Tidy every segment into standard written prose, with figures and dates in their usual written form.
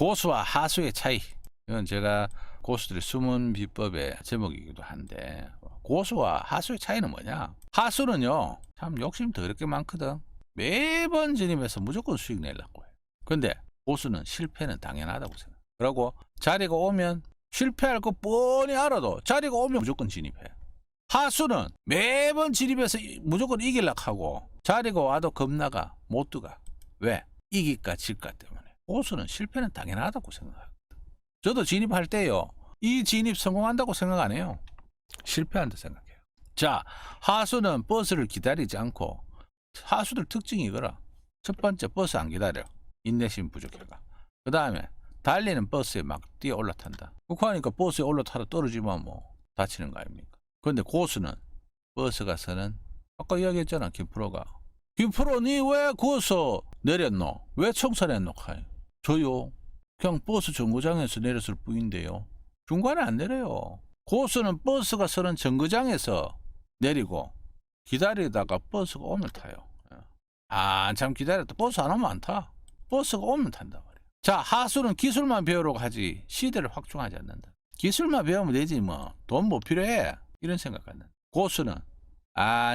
고수와 하수의 차이. 이건 제가 고수들의 숨은 비법의 제목이기도 한데, 고수와 하수의 차이는 뭐냐? 하수는요, 참 욕심 더럽게 많거든. 매번 진입해서 무조건 수익 내려고 해. 근데 고수는 실패는 당연하다고 생각해. 그리고 자리가 오면 실패할 거 뻔히 알아도 자리가 오면 무조건 진입해. 하수는 매번 진입해서 무조건 이기려고 하고 자리가 와도 겁나가 못 들어가. 왜? 이길까 질까 때문에. 고수는 실패는 당연하다고 생각합니다. 저도 진입할 때요, 이 진입 성공한다고 생각 안 해요. 실패한다 생각해요. 자, 하수는 버스를 기다리지 않고, 하수들 특징이 이거라. 첫 번째, 버스 안 기다려. 인내심 부족해가. 그 다음에 달리는 버스에 막 뛰어 올라탄다. 그러니까 버스에 올라타다 떨어지면 뭐 다치는 거 아닙니까? 그런데 고수는 버스 가서는, 아까 이야기했잖아, 김프로가. 김프로, 니 왜 거기서 내렸노? 왜 청산했노? 저요, 그냥 버스 정거장에서 내렸을 뿐인데요. 중간에 안 내려요. 고수는 버스가 서는 정거장에서 내리고 기다리다가 버스가 오면 타요. 한참 기다렸다 버스 안 오면 안 타. 버스가 오면 탄단 말이에요. 자, 하수는 기술만 배우러 가지 시대를 확충하지 않는다. 기술만 배우면 되지 뭐. 돈 뭐 필요해? 이런 생각 안 난다. 고수는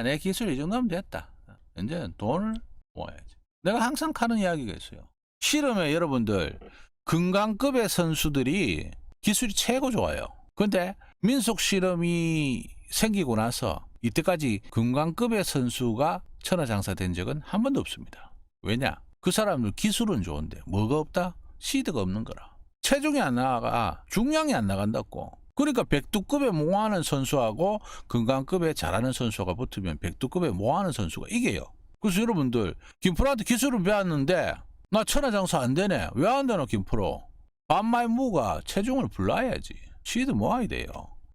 내 기술 이 정도면 됐다. 이제는 돈을 모아야지. 내가 항상 하는 이야기가 있어요. 실험에 여러분들, 금강급의 선수들이 기술이 최고 좋아요. 근데 민속 실험이 생기고 나서 이때까지 금강급의 선수가 천하장사 된 적은 한 번도 없습니다. 왜냐? 그 사람들 기술은 좋은데 뭐가 없다? 시드가 없는 거라. 체중이 안 나가, 중량이 안 나간다고. 그러니까 백두급에 모아하는 선수하고 금강급에 잘하는 선수가 붙으면 백두급에 모아하는 선수가 이겨요. 그래서 여러분들, 김프로한테 기술을 배웠는데 나 천하장사 안 되네. 왜 안 되나 김프로? 반마이 무가 체중을 불러야지. 시드 모아야 돼요.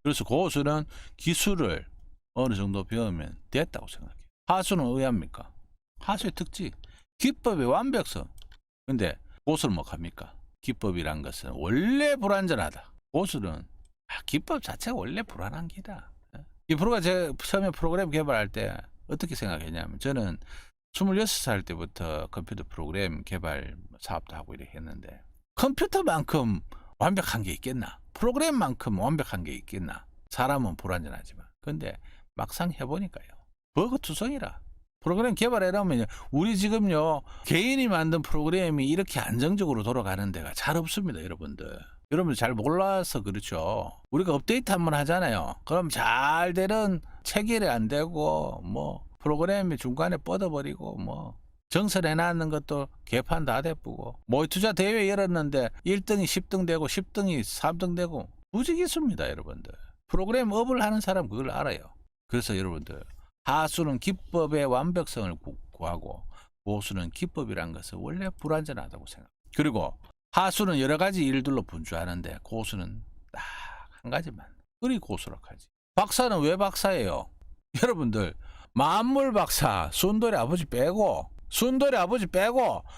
그래서 고수는 기술을 어느 정도 배우면 됐다고 생각해요. 하수는 의합니까? 하수의 특징, 기법의 완벽성. 근데 고수는 뭐 합니까? 기법이란 것은 원래 불완전하다. 고수는 기법 자체가 원래 불안한 기다. 김프로가 제가 처음에 프로그램 개발할 때 어떻게 생각했냐면, 저는 26살 때부터 컴퓨터 프로그램 개발 사업도 하고 이렇게 했는데, 컴퓨터만큼 완벽한 게 있겠나? 프로그램만큼 완벽한 게 있겠나? 사람은 불완전하지만. 근데 막상 해보니까요, 버그 투성이라. 프로그램 개발해라면, 우리 지금요, 개인이 만든 프로그램이 이렇게 안정적으로 돌아가는 데가 잘 없습니다, 여러분들. 여러분들 잘 몰라서 그렇죠. 우리가 업데이트 한번 하잖아요. 그럼 잘 되는 체결이 안 되고, 뭐 프로그램이 중간에 뻗어버리고, 뭐 정설해놨는 것도 개판 다 대쁘고, 모의투자 대회 열었는데 1등이 10등 되고 10등이 3등 되고 무지겠습니다, 여러분들. 프로그램 업을 하는 사람 그걸 알아요. 그래서 여러분들, 하수는 기법의 완벽성을 구하고 고수는 기법이란 것은 원래 불완전하다고 생각합니다. 그리고 하수는 여러 가지 일들로 분주하는데 고수는 딱 한 가지만. 그리 고수라고 하지. 박사는 왜 박사예요? 여러분들, 만물 박사, 순돌이 아버지 빼고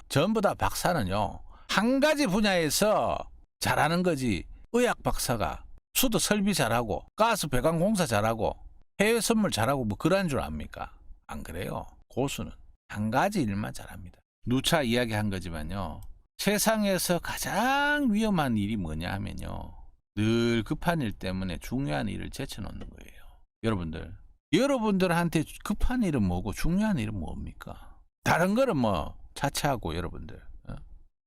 전부 다 박사는요, 한 가지 분야에서 잘하는 거지. 의학 박사가 수도 설비 잘하고 가스 배관 공사 잘하고 해외 선물 잘하고 뭐 그런 줄 압니까? 안 그래요. 고수는 한 가지 일만 잘합니다. 누차 이야기한 거지만요, 세상에서 가장 위험한 일이 뭐냐 하면요, 늘 급한 일 때문에 중요한 일을 제쳐놓는 거예요. 여러분들, 여러분들한테 급한 일은 뭐고 중요한 일은 뭡니까? 다른 거는 뭐 차치하고, 여러분들,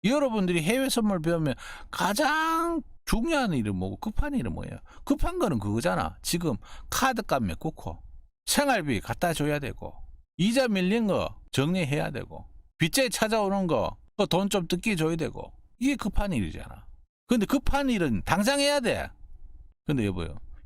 여러분들이 해외 선물 배우면 가장 중요한 일은 뭐고 급한 일은 뭐예요? 급한 거는 그거잖아. 지금 카드값 메꾸고 생활비 갖다 줘야 되고 이자 밀린 거 정리해야 되고 빚쟁이 찾아오는 거 돈 좀 뜯기 줘야 되고, 이게 급한 일이잖아. 근데 급한 일은 당장 해야 돼. 근데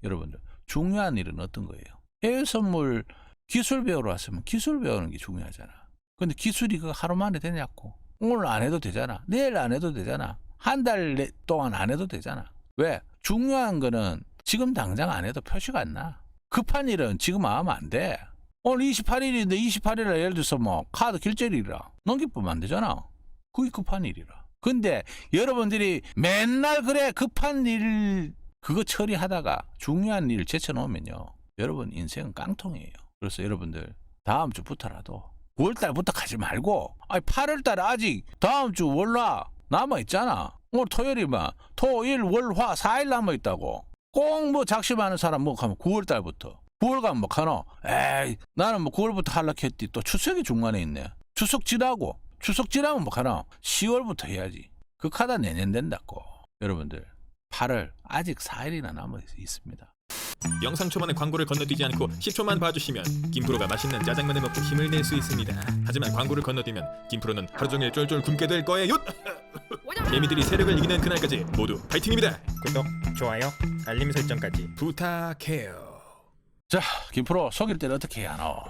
여러분들, 중요한 일은 어떤 거예요? 해외 선물 기술 배우러 왔으면 기술 배우는 게 중요하잖아. 근데 기술이 그 하루 만에 되냐고. 오늘 안 해도 되잖아. 내일 안 해도 되잖아. 한 달 동안 안 해도 되잖아. 왜? 중요한 거는 지금 당장 안 해도 표시가 안 나. 급한 일은 지금 하면 안 돼. 오늘 28일인데 28일에 예를 들어서 뭐 카드 결제일이라 넘기면 안 되잖아. 그게 급한 일이라. 근데 여러분들이 맨날 그래 급한 일 그거 처리하다가 중요한 일을 제쳐놓으면요, 여러분 인생은 깡통이에요. 그래서 여러분들, 다음 주부터라도 9월달부터 가지 말고 8월달에 아직 다음 주 월화 남아있잖아. 오늘 토요일이 토일 월화 4일 남아 있다고. 꼭 뭐 작심하는 사람 뭐 하면 9월 달부터. 9월 가면 뭐 가노? 에이, 나는 뭐 9월부터 하려했지. 또 추석이 중간에 있네. 추석 지나면 뭐 가노? 10월부터 해야지. 그 카드 내년 된다고. 여러분들 8월 아직 4일이나 남아 있습니다. 영상 초반에 광고를 건너뛰지 않고 10초만 봐주시면 김프로가 맛있는 짜장면을 먹고 힘을 낼 수 있습니다. 하지만 광고를 건너뛰면 김프로는 하루 종일 쫄쫄 굶게 될 거예요. 개미들이 세력을 이기는 그날까지 모두 파이팅입니다. 구독, 좋아요, 알림 설정까지 부탁해요. 자, 김프로 속일 때는 어떻게 해야 하노?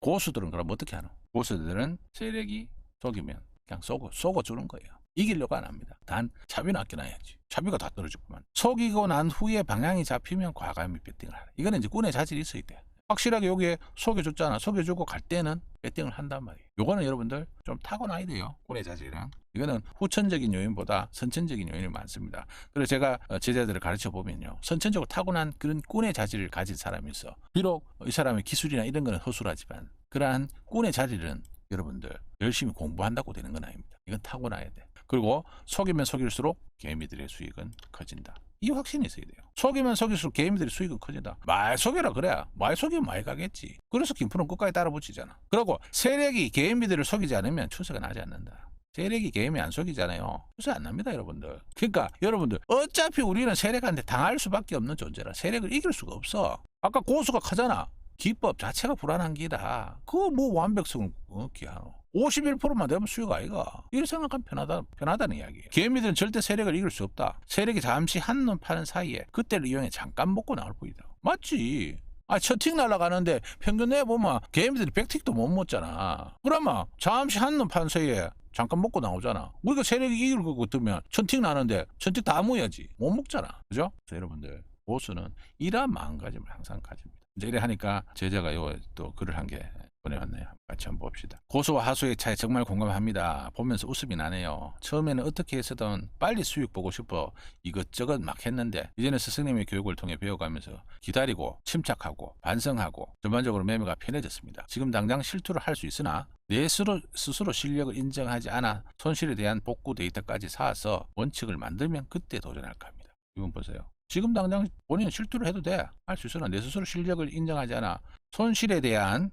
고수들은 그럼 어떻게 하노? 고수들은 세력이 속이면 그냥 쏘고 주는 거예요. 이기려고 안 합니다. 단 차비는 아껴놔야지. 차비가 다 떨어졌구만. 속이고 난 후에 방향이 잡히면 과감히 배팅을 하라. 이거는 이제 꾼의 자질이 있어야 돼. 확실하게 여기에 속여줬잖아. 속여주고 갈 때는 배팅을 한단 말이에요. 요거는 여러분들 좀 타고나야 돼요. 꾼의 자질이랑. 이거는 후천적인 요인보다 선천적인 요인이 많습니다. 그래서 제가 제자들을 가르쳐 보면요. 선천적으로 타고난 그런 꾼의 자질을 가진 사람이 있어. 비록 이 사람의 기술이나 이런 거는 허술하지만 그러한 꾼의 자질은 여러분들 열심히 공부한다고 되는 건 아닙니다. 이건 타고나야 돼. 그리고 속이면 속일수록 개미들의 수익은 커진다. 이 확신이 있어야 돼요. 속이면 속일수록 개미들의 수익은 커진다. 많이 속여라 그래. 많이 속이면 많이 가겠지. 그래서 김프로는 끝까지 따라붙이잖아. 그리고 세력이 개미들을 속이지 않으면 추세가 나지 않는다. 세력이 개미 안 속이잖아요. 추세 안 납니다, 여러분들. 그러니까 여러분들 어차피 우리는 세력한테 당할 수밖에 없는 존재라. 세력을 이길 수가 없어. 아까 고수가 크잖아. 기법 자체가 불안한 기다. 그거 뭐 완벽성을 기하노. 51%만 되면 수익 아이가. 이렇게 생각하면 편하다는 이야기예요. 개미들은 절대 세력을 이길 수 없다. 세력이 잠시 한눈 파는 사이에 그때를 이용해 잠깐 먹고 나올 뿐이다. 맞지. 첫 틱 날아가는데 평균 내보면 개미들이 100틱도 못 먹잖아. 그러면 잠시 한눈 파는 사이에 잠깐 먹고 나오잖아. 우리가 세력이 이길 것 같으면 1000틱 나는데 1000틱 다 먹어야지. 못 먹잖아. 그죠? 그래서 여러분들 고수는 이러한 마음가짐을 항상 가집니다. 이제 이래 하니까 제자가 또 글을 한 개 보내왔네요. 같이 한번 봅시다. 고수와 하수의 차이 정말 공감합니다. 보면서 웃음이 나네요. 처음에는 어떻게 해서든 빨리 수익 보고 싶어 이것저것 막 했는데 이제는 스승님의 교육을 통해 배워가면서 기다리고 침착하고 반성하고 전반적으로 매매가 편해졌습니다. 지금 당장 실투를 할 수 있으나 내 스스로 실력을 인정하지 않아 손실에 대한 복구 데이터까지 쌓아서 원칙을 만들면 그때 도전할까 합니다. 이분 보세요. 지금 당장 본인은 실투를 해도 돼. 할 수 있으나 내 스스로 실력을 인정하지 않아 손실에 대한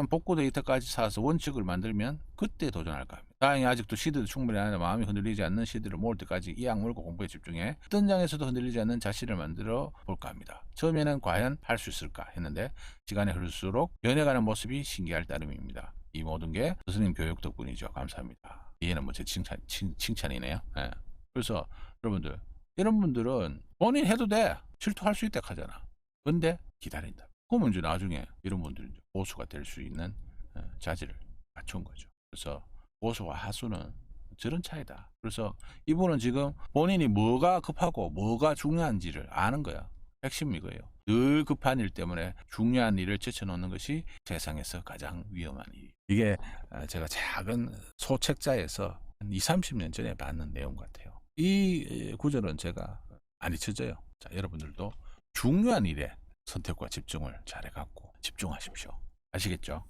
복구 데이터까지 쌓아서 원칙을 만들면 그때 도전할까 합니다. 다행히 아직도 시드도 충분히 안 해서 마음이 흔들리지 않는 시드를 모을 때까지 이 악물고 공부에 집중해 어떤 장에서도 흔들리지 않는 자신을 만들어 볼까 합니다. 처음에는 과연 할 수 있을까 했는데 시간이 흐를수록 변해가는 모습이 신기할 따름입니다. 이 모든 게 스승님 교육 덕분이죠. 감사합니다. 이해는 뭐 제 칭찬이네요. 네. 그래서 여러분들 이런 분들은 본인 해도 돼. 실투할 수 있다 하잖아. 근데 기다린다. 그러면 이제 나중에 이런 분들은 고수가 될 수 있는 자질을 갖춘 거죠. 그래서 고수와 하수는 저런 차이다. 그래서 이분은 지금 본인이 뭐가 급하고 뭐가 중요한지를 아는 거야. 핵심이 이거예요. 늘 급한 일 때문에 중요한 일을 제쳐놓는 것이 세상에서 가장 위험한 일. 이게 제가 작은 소책자에서 한 20-30년 전에 봤는 내용 같아요. 이 구절은 제가 안 잊혀져요. 자, 여러분들도 중요한 일에 선택과 집중을 잘해갖고 집중하십시오. 아시겠죠?